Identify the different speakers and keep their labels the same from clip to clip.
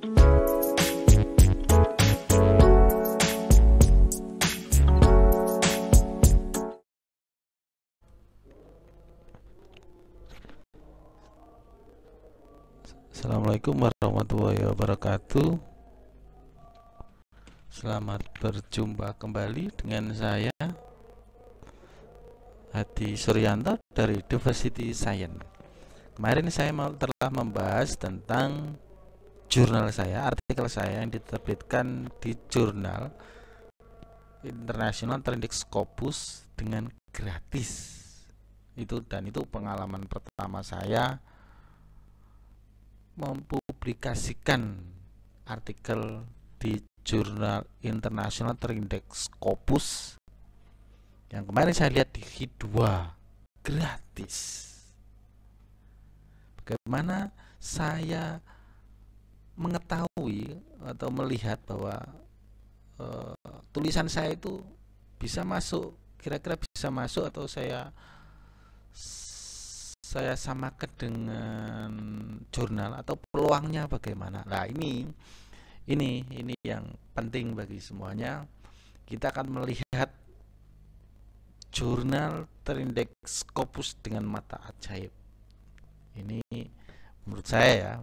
Speaker 1: Assalamualaikum warahmatullahi wabarakatuh. Selamat berjumpa kembali dengan saya Hadi Suryanto dari Diversity Science. Kemarin saya telah membahas tentang jurnal saya, artikel saya yang diterbitkan di jurnal International Trending Scopus dengan gratis. Itu pengalaman pertama saya mempublikasikan artikel di jurnal International Trending Scopus yang kemarin saya lihat di Hi2 gratis. Bagaimana saya mengetahui atau melihat bahwa tulisan saya itu bisa masuk, kira-kira bisa masuk atau saya samakan dengan jurnal atau peluangnya bagaimana. Nah, ini yang penting bagi semuanya. Kita akan melihat jurnal Trending Scopus dengan mata ajaib. Ini menurut saya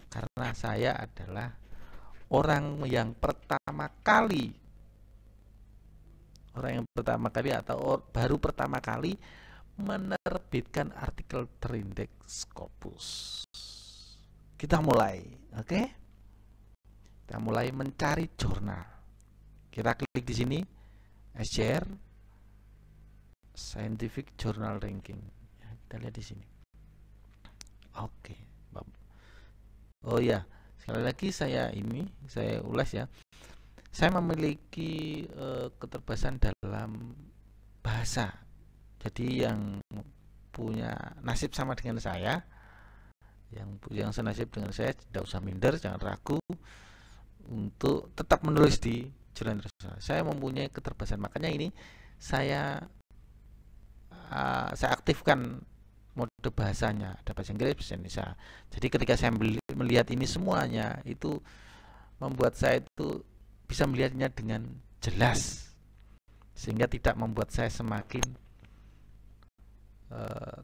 Speaker 1: karena saya adalah orang yang pertama kali atau baru pertama kali menerbitkan artikel Trending Scopus. Kita mulai, oke? Kita mulai mencari jurnal. Kita klik di sini, SJR, Scientific Journal Ranking. Ya, kita lihat di sini. Oke. Oh ya, sekali lagi saya ulas ya. Saya memiliki keterbatasan dalam bahasa. Jadi yang punya nasib sama dengan saya, yang senasib dengan saya, tidak usah minder, jangan ragu untuk tetap menulis di jurnal internasional. Saya mempunyai keterbatasan, makanya ini saya aktifkan mode bahasanya, ada bahasa Inggris, bahasa Indonesia. Jadi ketika saya melihat ini semuanya, itu membuat saya itu bisa melihatnya dengan jelas, sehingga tidak membuat saya semakin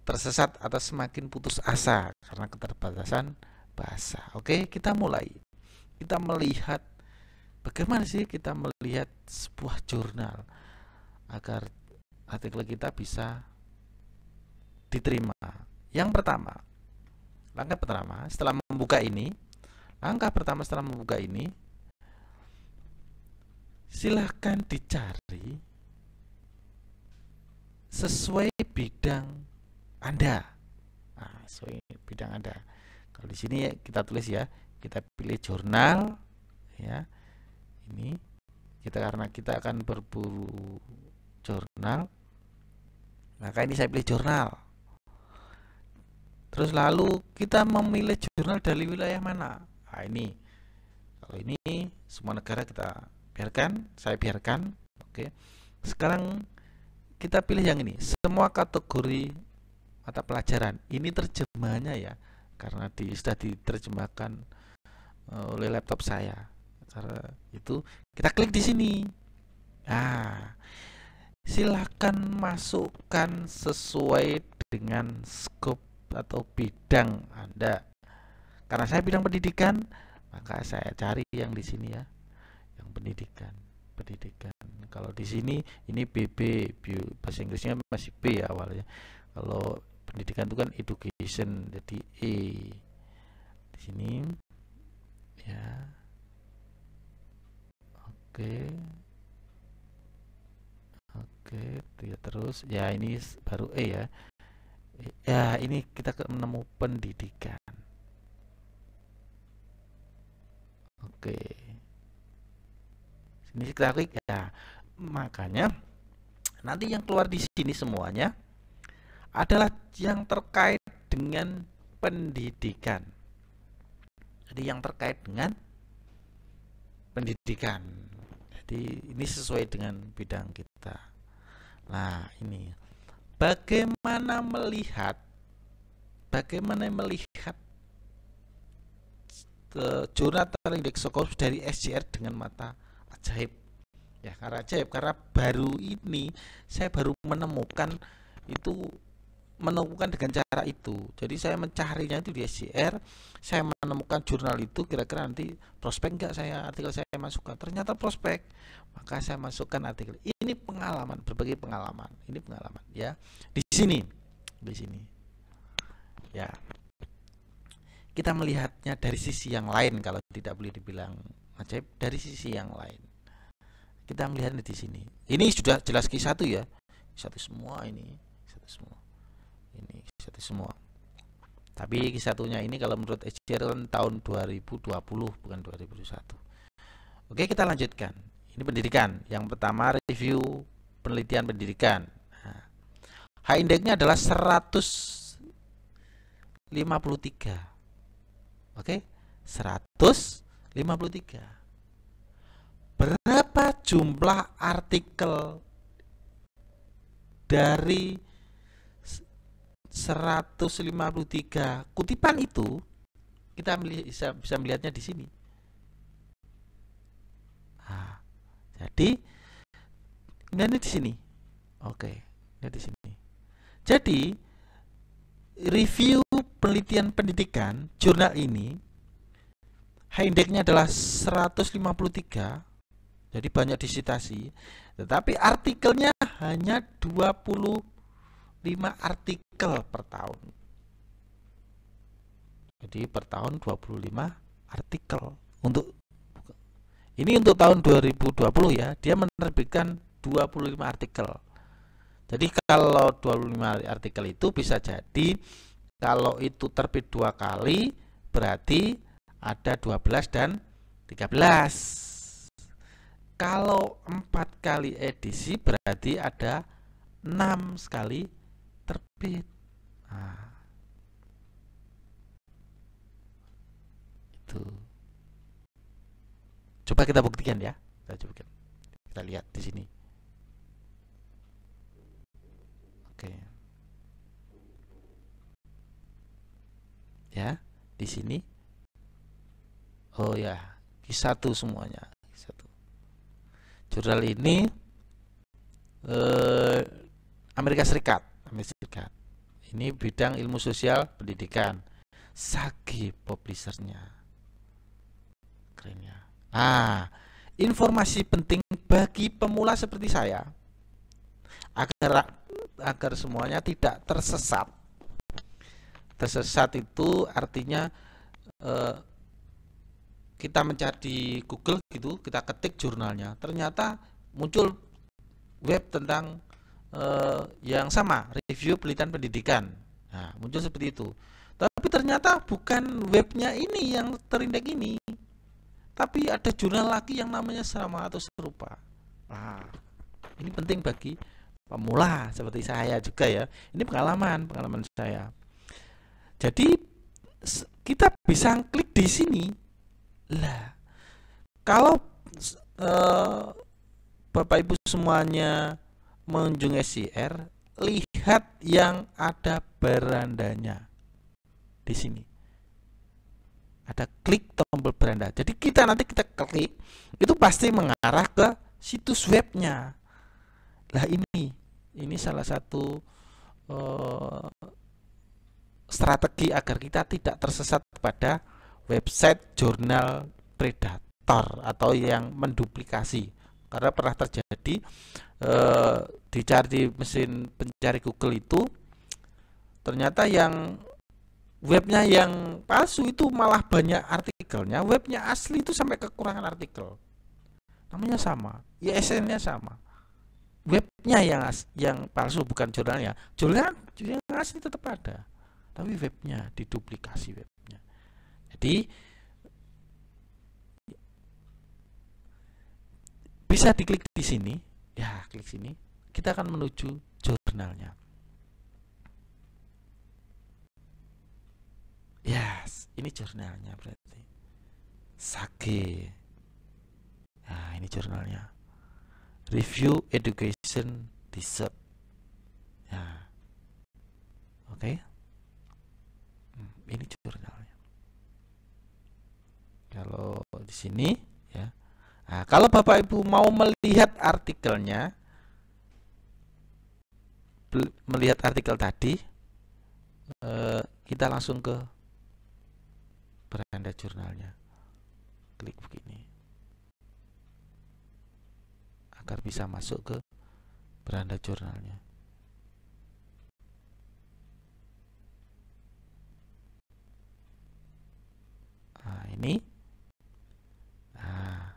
Speaker 1: tersesat atau semakin putus asa karena keterbatasan bahasa. Oke, kita mulai. Kita melihat bagaimana sih kita melihat sebuah jurnal agar artikel kita bisa diterima. Langkah pertama setelah membuka ini, silahkan dicari sesuai bidang Anda. Nah, sesuai bidang Anda. Kalau di sini kita tulis ya, kita pilih jurnal ya. Ini karena kita akan berburu jurnal, maka ini saya pilih jurnal. Terus lalu kita memilih jurnal dari wilayah mana. Nah, ini kalau ini semua negara saya biarkan. Oke. Sekarang kita pilih yang ini, semua kategori mata pelajaran. Ini terjemahannya ya, karena sudah diterjemahkan oleh laptop saya. Karena itu kita klik di sini. Nah, silakan masukkan sesuai dengan skop atau bidang Anda. Karena saya bidang pendidikan, maka saya cari yang di sini ya, yang pendidikan. Kalau di sini ini BB, bahasa Inggrisnya masih B ya awalnya. Kalau pendidikan itu kan education, jadi E. Di sini ya. Oke, ya terus ya ini baru E ya. Ya, ini kita menemu pendidikan. Oke. Sini kita klik ya. Makanya nanti yang keluar di sini semuanya adalah yang terkait dengan pendidikan. Jadi yang terkait dengan pendidikan. Jadi ini sesuai dengan bidang kita. Nah, ini bagaimana melihat ke jurnal terindeks Scopus dari SJR dengan mata ajaib. Ya, karena ajaib karena baru ini saya baru menemukan dengan cara itu. Jadi saya mencarinya itu di SJR, saya menemukan jurnal itu, kira-kira nanti prospek enggak artikel saya masukkan. Ternyata prospek, maka saya masukkan artikel. Ini pengalaman, berbagai pengalaman. Ini pengalaman ya. Di sini. Ya. Kita melihatnya dari sisi yang lain, kalau tidak boleh dibilang ajaib, dari sisi yang lain. Kita melihatnya di sini. Ini sudah jelas Q1 ya. Satu semua ini, satu semua. Ini satu semua. Tapi satunya ini kalau menurut SJR tahun 2020 bukan 2021. Oke, kita lanjutkan. Ini pendidikan. Yang pertama review penelitian pendidikan. Nah, H-indeksnya adalah 153. Oke, 153. Berapa jumlah artikel dari 153 kutipan itu? Kita bisa melihatnya di sini. Nah, jadi ini di sini. Oke, ini di sini. Jadi review penelitian pendidikan jurnal ini H-indeksnya adalah 153. Jadi banyak disitasi, tetapi artikelnya hanya 25 artikel per tahun. Jadi per tahun 25 artikel. Ini untuk tahun 2020 ya, dia menerbitkan 25 artikel. Jadi kalau 25 artikel itu bisa jadi kalau itu terbit 2 kali berarti ada 12 dan 13. Kalau 4 kali edisi berarti ada 6 sekali terbit. Nah, itu. Coba kita buktikan ya. Kita lihat di sini. Oke. Ya, di sini. Oh ya, Q1 semuanya. Q1. Jurnal ini Amerika Serikat. Ini bidang ilmu sosial pendidikan. Sagi publishernya. Keren ya. Informasi penting bagi pemula seperti saya agar semuanya tidak tersesat. Tersesat itu artinya kita mencari di Google gitu, kita ketik jurnalnya, ternyata muncul web tentang yang sama, review penelitian pendidikan. Nah, muncul seperti itu. Tapi ternyata bukan webnya ini yang terindeks ini, tapi ada jurnal lagi yang namanya sama atau serupa. Nah, ini penting bagi pemula seperti saya juga ya. Ini pengalaman saya. Jadi kita bisa klik di sini. Lah, kalau Bapak Ibu semuanya mengunjungi SJR, lihat yang ada berandanya di sini. Ada klik tombol beranda. Jadi kita klik, itu pasti mengarah ke situs webnya. Lah ini salah satu strategi agar kita tidak tersesat pada website jurnal predator atau yang menduplikasi. Karena pernah terjadi dicari di mesin pencari Google itu, ternyata yang webnya yang palsu itu malah banyak artikelnya, webnya asli itu sampai kekurangan artikel. Namanya sama, ISN-nya sama. Webnya yang palsu, bukan jurnalnya. Jurnal yang asli tetap ada, tapi webnya diduplikasi webnya. Jadi bisa diklik di sini, ya klik sini, kita akan menuju jurnalnya. Yes, ini jurnalnya berarti. Sage. Nah, ini jurnalnya. Review Education Research. Nah, oke. Ini jurnalnya. Kalau di sini ya. Nah, kalau Bapak Ibu mau melihat artikelnya, melihat artikel tadi, kita langsung ke beranda jurnalnya. Klik begini agar bisa masuk ke beranda jurnalnya. Nah, ini. Nah,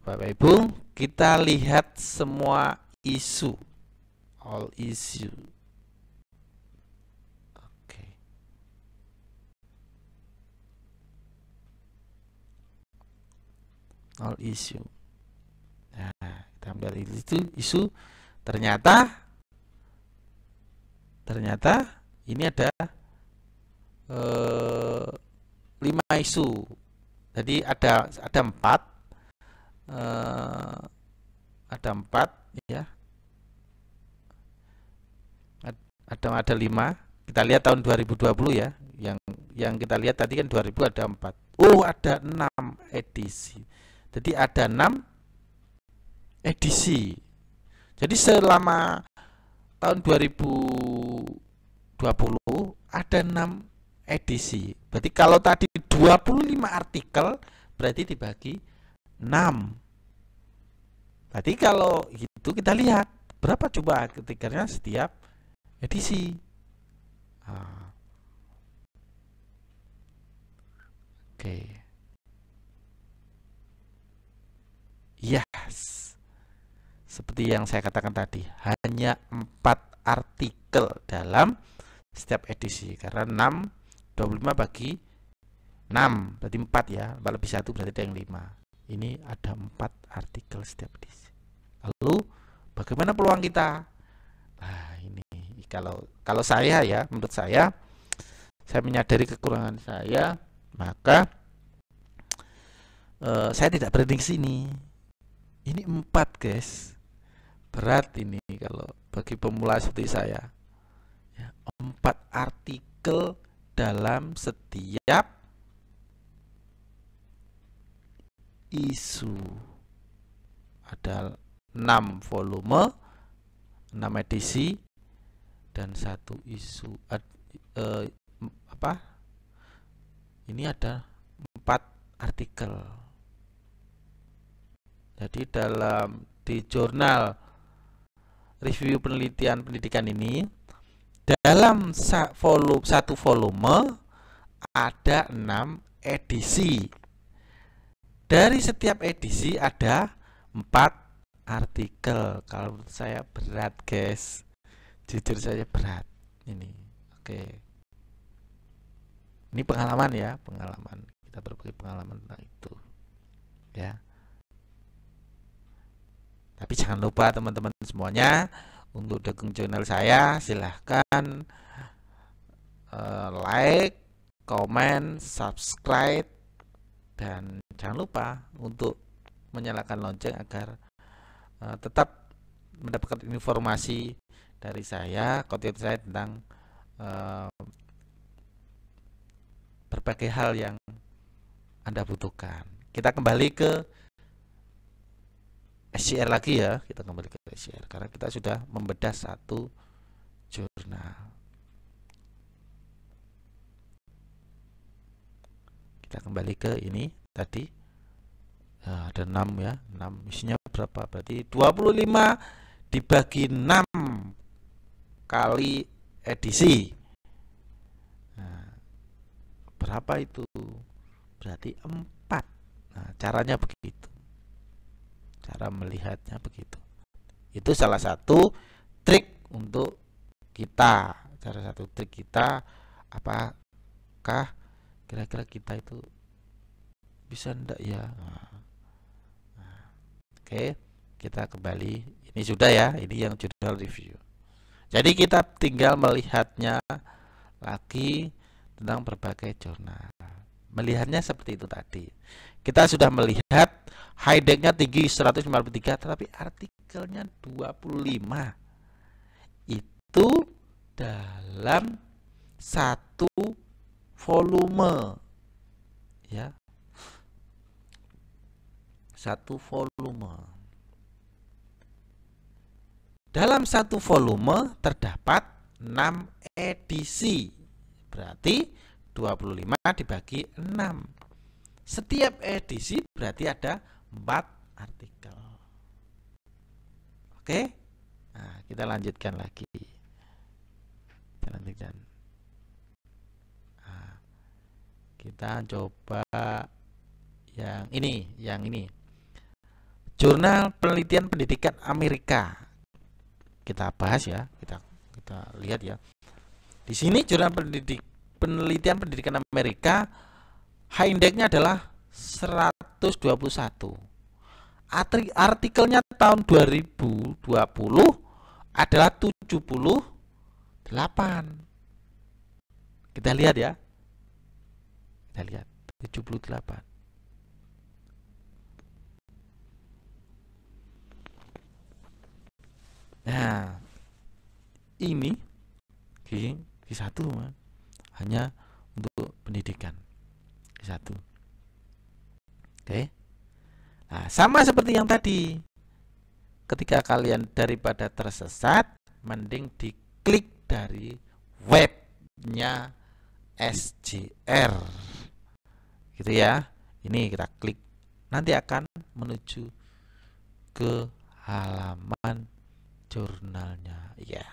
Speaker 1: Bapak Ibu, kita lihat semua isu, all issue. Oke. All issue. Nah, kita ambil itu isu. Ternyata ini ada 5 isu. Jadi ada 4, ada 4 ya. Ada 5. Kita lihat tahun 2020 ya. Yang kita lihat tadi kan 2000 ada 4. Oh, ada 6 edisi. Jadi ada 6 edisi. Jadi selama tahun 2020 ada 6 edisi. Berarti kalau tadi 25 artikel berarti dibagi 6. Berarti kalau gitu kita lihat berapa coba artikelnya setiap edisi. Oke. Yes. Seperti yang saya katakan tadi, hanya 4 artikel dalam setiap edisi. Karena 25 bagi 6, berarti 4 ya. 4 lebih 1 berarti ada yang 5. Ini ada 4 artikel setiap edisi. Lalu bagaimana peluang kita? Nah, ini kalau saya ya, menurut saya menyadari kekurangan saya, maka saya tidak prediksi ini. Ini 4 guys. Berat ini kalau bagi pemula seperti saya. Ya, 4 artikel dalam setiap isu. Ada 6 volume, 6 edisi, dan 1 isu. Ini ada 4 artikel. Jadi di jurnal review penelitian pendidikan ini, dalam satu volume ada 6 edisi. Dari setiap edisi ada 4 artikel. Kalau menurut saya berat guys, jujur saya berat ini. Oke, ini pengalaman ya, pengalaman kita berbagi pengalaman tentang itu ya. Tapi jangan lupa teman-teman semuanya, untuk dukung channel saya silahkan like, komen, subscribe, dan jangan lupa untuk menyalakan lonceng agar tetap mendapatkan informasi dari saya, konten saya tentang berbagai hal yang Anda butuhkan. Kita kembali ke SCR lagi ya, kita kembali ke SCR karena kita sudah membedah satu jurnal. Kita kembali ke ini tadi, ada 6 ya, 6 isinya berapa? Berarti 25 dibagi 6 kali edisi. Nah, berapa itu? Berarti 4. Nah, caranya begitu. Cara melihatnya begitu. Itu salah satu trik untuk kita. Salah satu trik kita, apakah kira-kira kita itu bisa ndak ya? Oke, kita kembali. Ini sudah ya, ini yang jurnal review. Jadi kita tinggal melihatnya lagi tentang berbagai jurnal. Melihatnya seperti itu tadi. Kita sudah melihat Heidegnya tinggi 153, tetapi artikelnya 25. Itu dalam satu volume. ya, satu volume. Dalam satu volume terdapat 6 edisi. Berarti 25 dibagi 6. Setiap edisi berarti ada 4 artikel. Oke? Nah, kita lanjutkan lagi. Kita lanjutkan. Nah, kita coba yang ini. Jurnal Penelitian Pendidikan Amerika. Kita bahas ya, kita lihat ya. Di sini Jurnal Penelitian Pendidikan Amerika, high index-nya adalah 121. Artikelnya tahun 2020 adalah 78. Kita lihat ya. Kita lihat 78. Nah, ini Q1 hanya untuk pendidikan. Q1. Oke. Nah, sama seperti yang tadi. Ketika kalian daripada tersesat, mending diklik dari webnya SJR. Gitu ya. Ini kita klik. Nanti akan menuju ke halaman jurnalnya. Ya.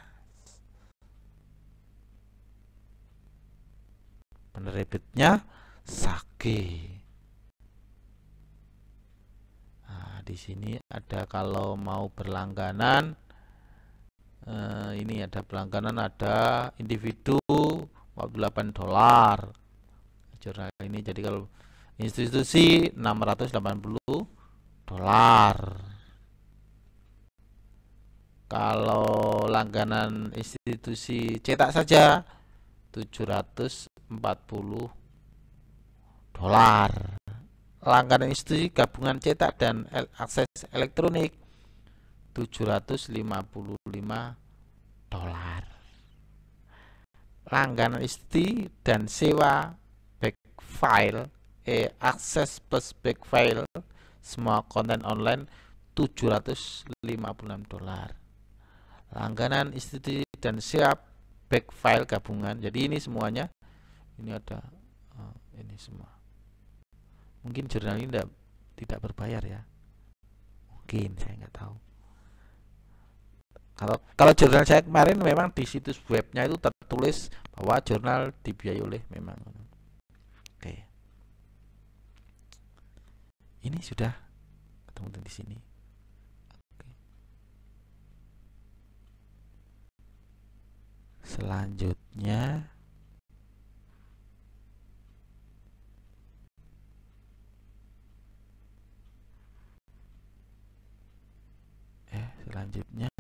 Speaker 1: Penerbitnya Sage. Nah, di sini ada kalau mau berlangganan, ini ada berlangganan, ada individu $48 jurnal ini. Jadi kalau institusi $680. Kalau langganan institusi cetak saja $740. Langganan institusi gabungan cetak dan akses elektronik $755. Langganan institusi dan sewa back file, akses plus back file semua konten online $756. Langganan institusi dan sewa back file gabungan. Jadi ini semuanya, ini ada ini semua. Mungkin jurnal ini tidak berbayar ya. Mungkin, saya nggak tahu. Kalau jurnal saya kemarin memang di situs webnya itu tertulis bahwa jurnal dibiayai oleh memang. Oke. Ini sudah ketemu di sini. Selanjutnya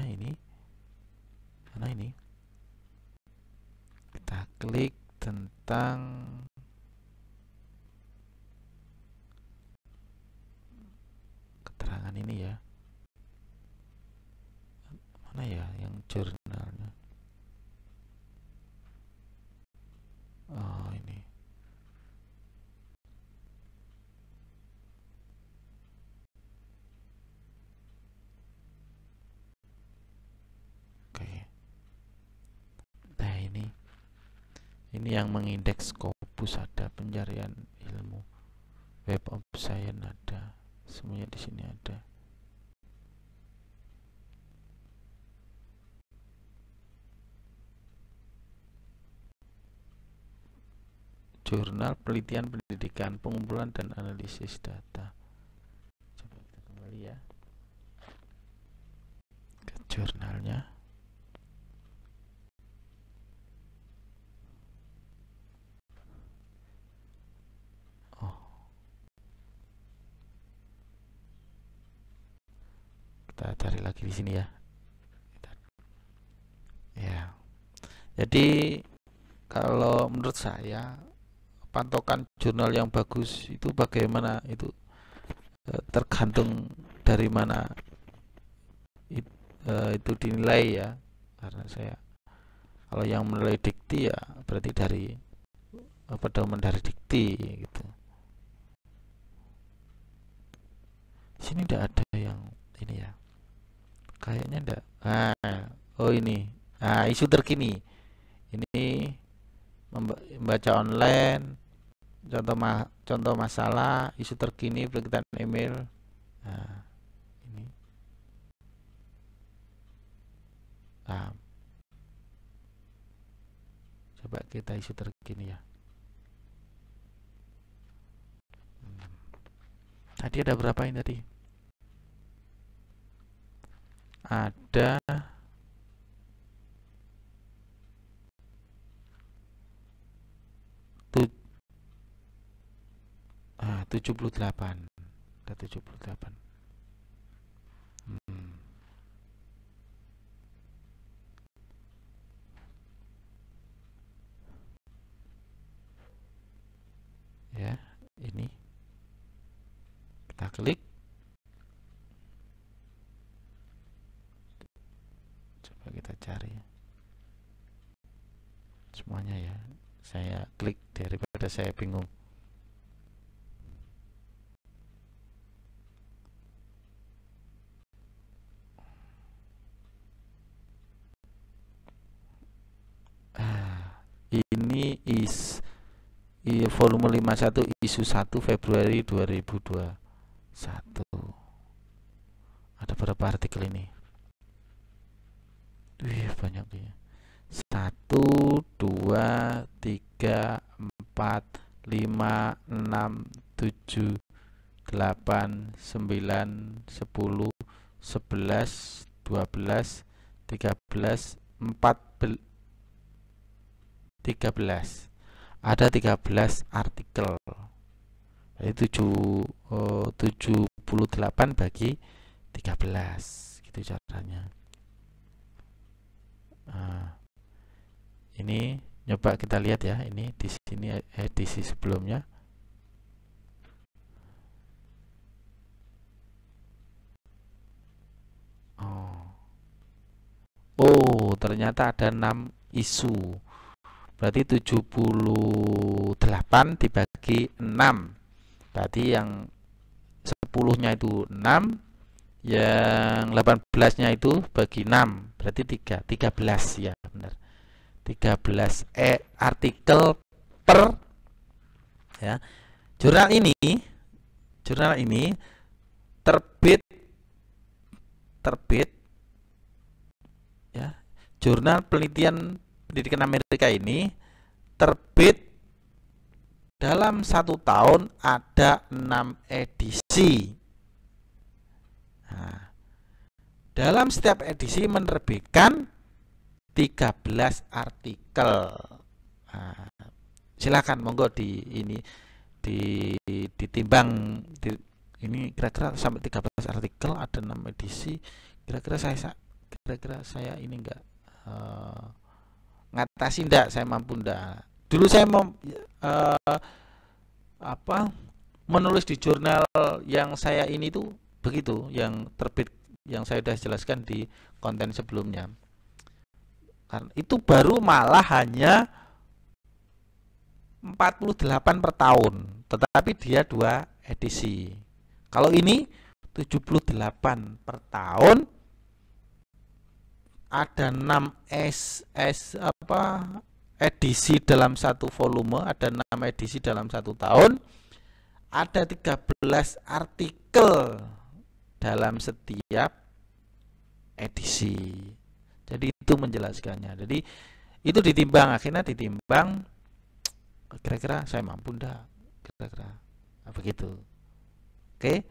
Speaker 1: ini mana ini, kita klik tentang keterangan ini ya. Mana ya yang jurnalnya? Oh, ini. Oke. Nah, ini yang mengindeks Scopus, ada pencarian ilmu, Web of Science ada, semuanya di sini ada. Jurnal Penelitian Pendidikan, Pengumpulan dan Analisis Data. Coba kita kembali ya ke jurnalnya. Oh, kita cari lagi di sini ya. Ya, jadi kalau menurut saya patokan jurnal yang bagus itu bagaimana, itu tergantung dari mana itu dinilai ya. Karena saya kalau yang menilai dikti ya berarti dari pedoman dari dikti gitu. ini tidak ada yang ini ya, kayaknya enggak. Oh ini, isu terkini ini, membaca online, contoh masalah, isu terkini, berita email. Nah, ini coba kita isu terkini ya. Tadi ada berapa ini tadi? Ada 78. Ada 78. Ya, ini kita klik, coba kita cari semuanya ya. Saya klik daripada saya bingung. Ini volume 51 isu 1 Februari 2021. Ada berapa artikel ini? Wih, banyak ya. 1, 2, 3, 4, 5, 6, 7, 8, 9, 10, 11, 12, 13, 14, 13. Ada 13 artikel. Jadi 78 bagi 13. Gitu caranya. Ini nyoba kita lihat ya, ini di sini edisi sebelumnya. Oh, ternyata ada 6 isu. Berarti 78 dibagi 6. Berarti yang 10-nya itu 6, yang 18-nya itu bagi 6, berarti 13 ya, benar. 13 artikel per ya. Jurnal ini terbit ya. Jurnal penelitian pendidikan Amerika ini terbit dalam 1 tahun ada 6 edisi. Nah, dalam setiap edisi menerbitkan 13 artikel. Nah, silakan monggo ditimbang ini kira-kira sampai 13 artikel, ada 6 edisi. Kira-kira saya ini enggak ngatasi enggak, saya mampu enggak. Dulu saya mau menulis di jurnal yang saya ini tuh begitu, yang terbit, yang saya sudah jelaskan di konten sebelumnya. Karena itu baru malah hanya 48 per tahun, tetapi dia 2 edisi. Kalau ini 78 per tahun, ada 6 edisi dalam 1 volume, ada 6 edisi dalam 1 tahun, ada 13 artikel dalam setiap edisi. Jadi itu menjelaskannya. Jadi itu ditimbang, akhirnya ditimbang, kira-kira saya mampu enggak, kira-kira begitu. Oke,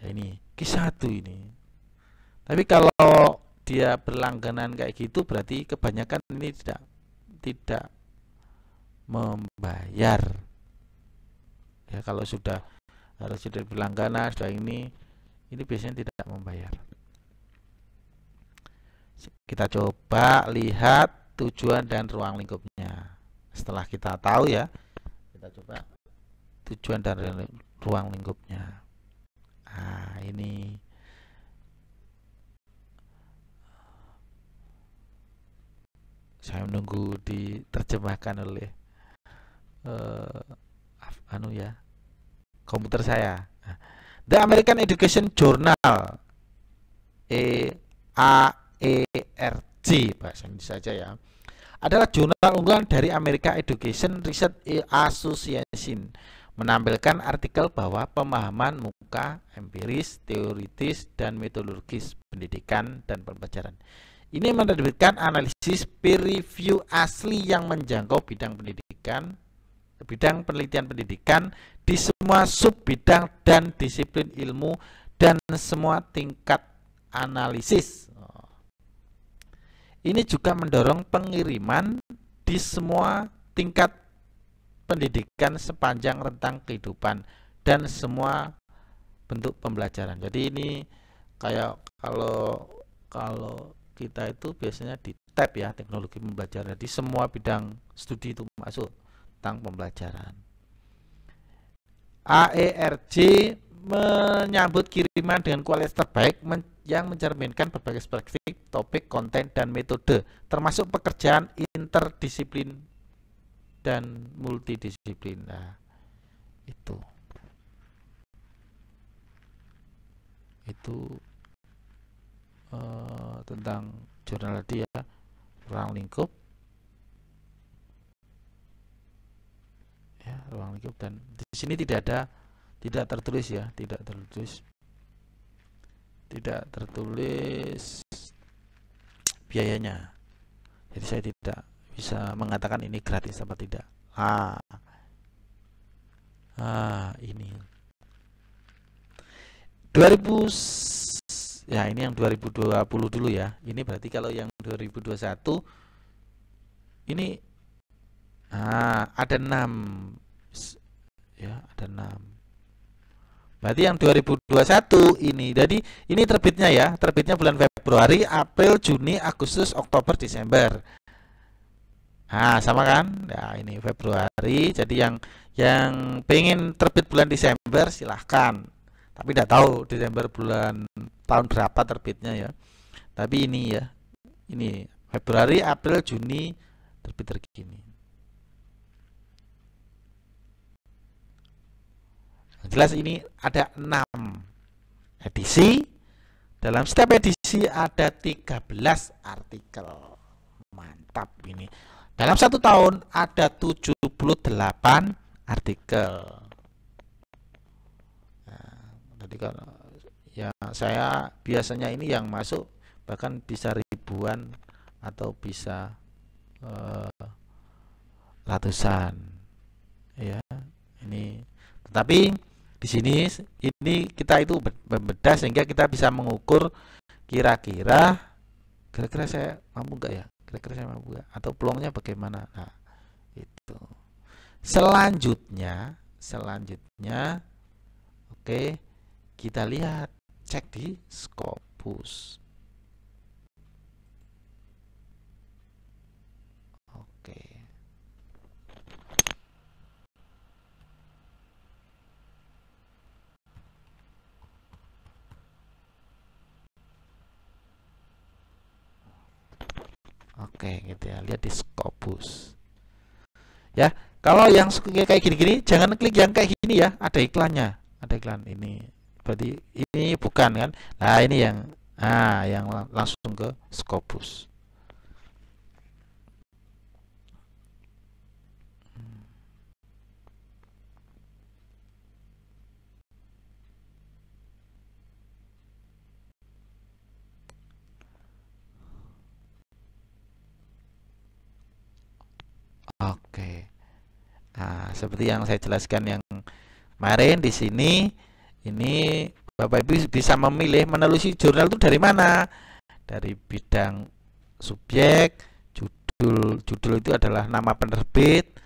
Speaker 1: ya ini Q1 ini. Tapi kalau dia berlangganan kayak gitu, berarti kebanyakan ini tidak membayar ya. Kalau sudah berlangganan, sudah ini biasanya tidak membayar. Kita coba lihat tujuan dan ruang lingkupnya. Setelah kita tahu ya, kita coba tujuan dan ruang lingkupnya. Nah, ini saya menunggu diterjemahkan oleh komputer saya. The American Education Journal, AERJ bahasa Indonesia saja ya, adalah jurnal unggulan dari American Education Research Association, menampilkan artikel bahwa pemahaman muka empiris, teoritis, dan metodologis pendidikan dan pembelajaran ini menerbitkan analisis peer review asli yang menjangkau bidang pendidikan, bidang penelitian pendidikan di semua sub bidang dan disiplin ilmu dan semua tingkat analisis. Ini juga mendorong pengiriman di semua tingkat pendidikan sepanjang rentang kehidupan dan semua bentuk pembelajaran. Jadi ini kayak kalau kita itu biasanya di tab ya, teknologi pembelajaran, di semua bidang studi itu masuk tentang pembelajaran. AERJ menyambut kiriman dengan kualitas terbaik yang mencerminkan berbagai perspektif, topik, konten, dan metode, termasuk pekerjaan interdisiplin dan multidisiplin. Nah, itu tentang jurnal tadi ya, ruang lingkup ya, ruang lingkup. Dan di sini tidak tertulis ya, tidak tertulis biayanya, jadi saya tidak bisa mengatakan ini gratis apa tidak. Ini 2000 ya, ini yang 2020 dulu ya. Ini berarti kalau yang 2021 ini ada 6 ya, ada 6. Berarti yang 2021 ini, jadi ini terbitnya ya, terbitnya bulan Februari, April, Juni, Agustus, Oktober, Desember. Sama kan? Ya, ini Februari. Jadi yang pengen terbit bulan Desember silahkan. Tapi tidak tahu Desember bulan tahun berapa terbitnya ya. Tapi ini ya, ini Februari, April, Juni terbit terkini. Jelas ini ada 6 edisi. Dalam setiap edisi ada 13 artikel. Mantap ini. Dalam 1 tahun ada 78 artikel. Jadi kalau ya, saya biasanya ini yang masuk bahkan bisa ribuan atau bisa ratusan ya. Ini tetapi di sini ini kita itu membedah sehingga kita bisa mengukur kira-kira saya mampu enggak ya, saya mampu enggak, atau peluangnya bagaimana. Nah, itu selanjutnya oke, kita lihat, cek di Scopus. Oke. Oke, gitu ya, lihat di Scopus. Ya, kalau yang kayak gini-gini jangan klik yang kayak gini ya, ada iklannya, ada iklan ini. Berarti ini bukan kan? Nah, ini yang langsung ke Scopus. Oke. Nah, seperti yang saya jelaskan yang kemarin di sini, ini Bapak Ibu bisa memilih menelusuri jurnal itu dari mana? Dari bidang subjek, judul itu adalah nama penerbit,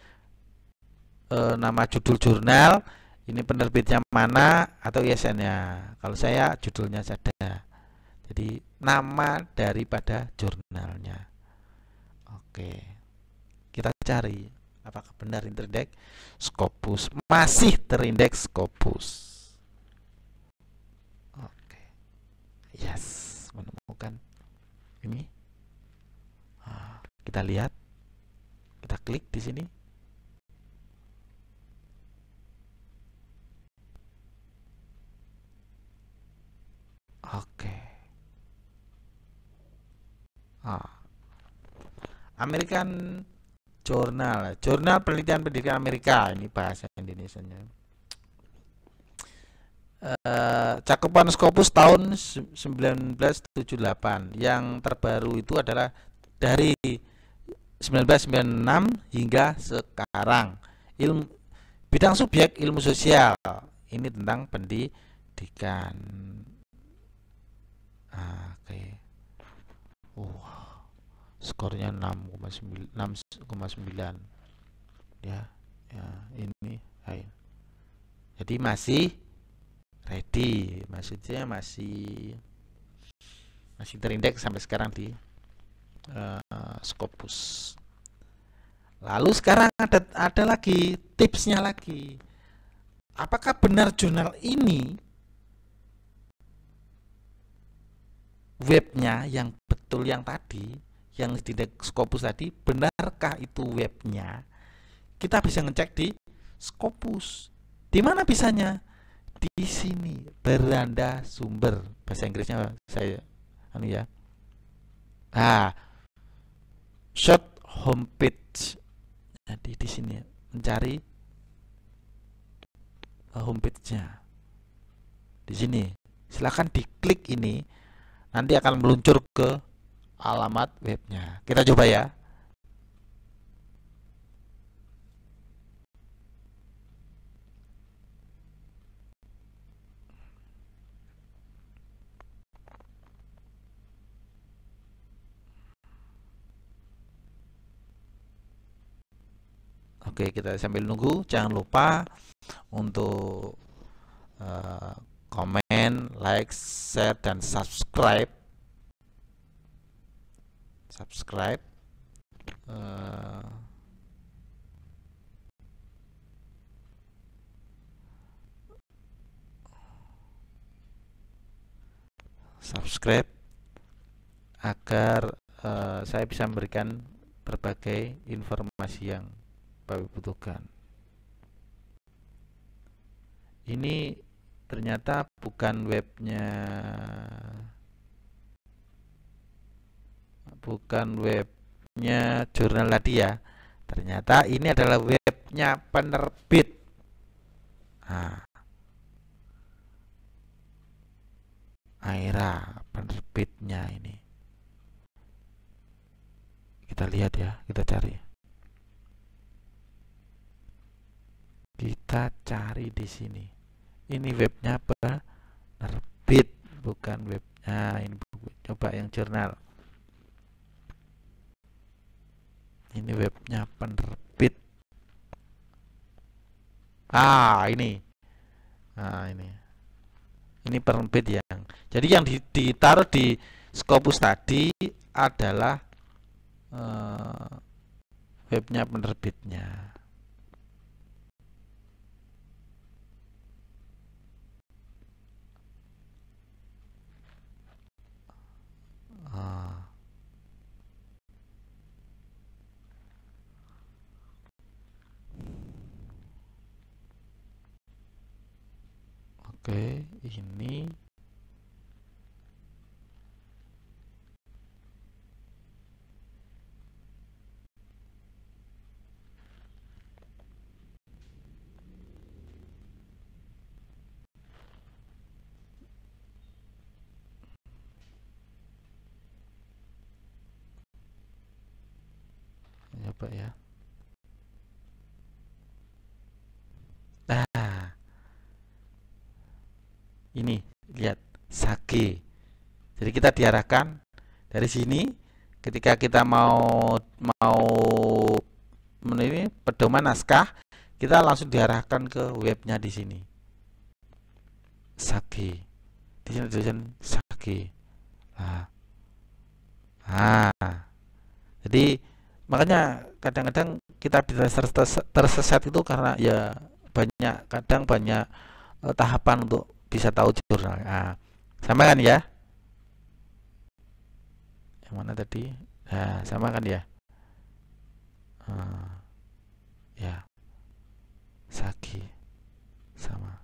Speaker 1: nama judul jurnal, ini penerbitnya mana atau ISN-nya. Kalau saya judulnya saja. Jadi nama daripada jurnalnya. Oke. Kita cari apakah benar terindeks Scopus, masih terindeks Scopus. Oke, yes, menemukan ini. Kita lihat, kita klik di sini. American Jurnal Penelitian Pendidikan Amerika, ini bahasa Indonesianya. Cakupan Scopus tahun 1978. Yang terbaru itu adalah dari 1996 hingga sekarang. Bidang subjek ilmu sosial. Ini tentang pendidikan. Oke. Skornya 6,9. Ya, ini. Jadi masih ready, maksudnya masih terindeks sampai sekarang di Scopus. Lalu sekarang ada lagi tipsnya lagi. Apakah benar jurnal ini webnya yang betul yang tadi, yang di Scopus tadi, benarkah itu webnya? Kita bisa ngecek di Scopus. Di mana bisanya? Di sini, beranda sumber. Bahasa Inggrisnya saya ya. Short homepage. Jadi di sini mencari homepage-nya. Di sini. Silakan diklik ini. Nanti akan meluncur ke alamat webnya. Kita coba ya. Oke, kita sambil nunggu. Jangan lupa untuk komen, like, share, dan subscribe. Subscribe agar saya bisa memberikan berbagai informasi yang Bapak butuhkan. Ini ternyata bukan webnya jurnal tadi ya. Ternyata ini adalah webnya penerbit. Aira penerbitnya ini. Kita lihat ya, kita cari. Kita cari di sini. Ini webnya penerbit, bukan webnya ini. Coba yang jurnal. Ini webnya penerbit. Ini. Ini penerbit yang. Jadi yang ditaruh di Scopus tadi adalah webnya penerbitnya. Oke, ini coba ya. Ini lihat Sage. Jadi kita diarahkan dari sini ketika kita mau ini pedoman naskah, kita langsung diarahkan ke webnya di sini. Sage. Di sini tulisan Sage. Jadi makanya kadang-kadang kita bisa tersesat itu karena ya kadang banyak tahapan untuk bisa tahu jurnal. Sama kan ya? Yang mana tadi? Sama kan ya? Ya. Sage sama.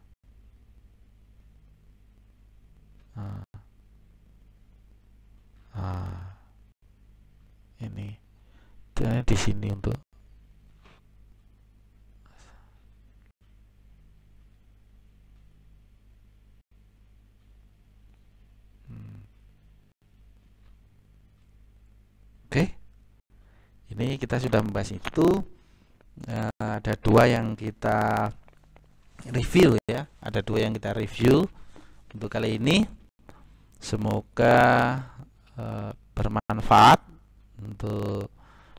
Speaker 1: di sini untuk oke. Ini kita sudah membahas itu. Ada dua yang kita review ya. Ada dua yang kita review untuk kali ini. Semoga bermanfaat untuk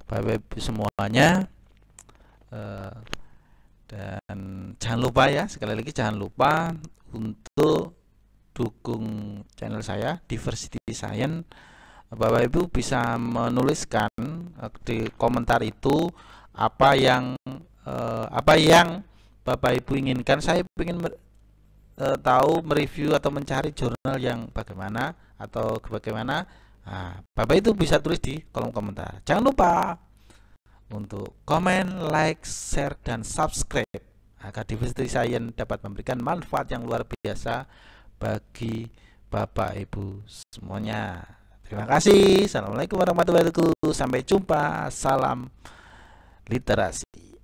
Speaker 1: Bapak Ibu semuanya. Dan jangan lupa ya, sekali lagi jangan lupa untuk dukung channel saya Diversity Science. Bapak Ibu bisa menuliskan di komentar itu apa yang Bapak Ibu inginkan. Saya ingin tahu, mereview atau mencari jurnal yang bagaimana atau bagaimana. Nah, Bapak itu bisa tulis di kolom komentar. Jangan lupa untuk komen, like, share, dan subscribe agar Diversity Science dapat memberikan manfaat yang luar biasa bagi Bapak Ibu semuanya. Terima kasih. Assalamualaikum warahmatullahi wabarakatuh. Sampai jumpa. Salam literasi.